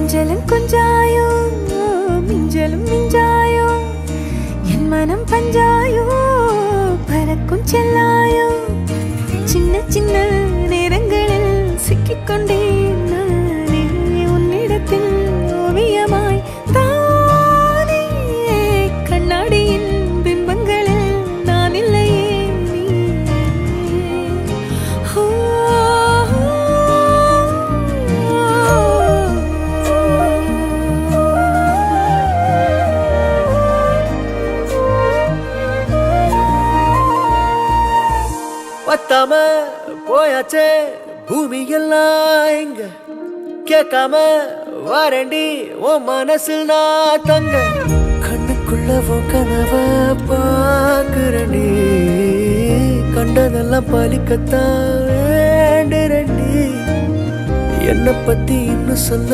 கொஞ்சலும் கொஞ்சாயோ மிஞ்சலும் மிஞ்சாயோ என் மனம் பஞ்சாயோ பறக்கும் செல்லாயோ சின்ன சின்ன நேரங்களில் சிக்கிக்கொண்டேன் நானே உன்னிடத்தில் ஓவியமாய் தானே கண்ணாடியின் பிம்பங்களில் நான் இல்லையே பத்தாம போயாச்சே பூமி எல்லாம் இங்க கேட்காம வாரண்டி உன் மனசில் நான் தங்க கண்ணுக்குள்ள உன் கனவ பாக்குறண்டி கண்டதெல்லாம் பலிக்கத்தான் வேண்டுறண்டி என்னை பத்தி இன்னும் சொல்ல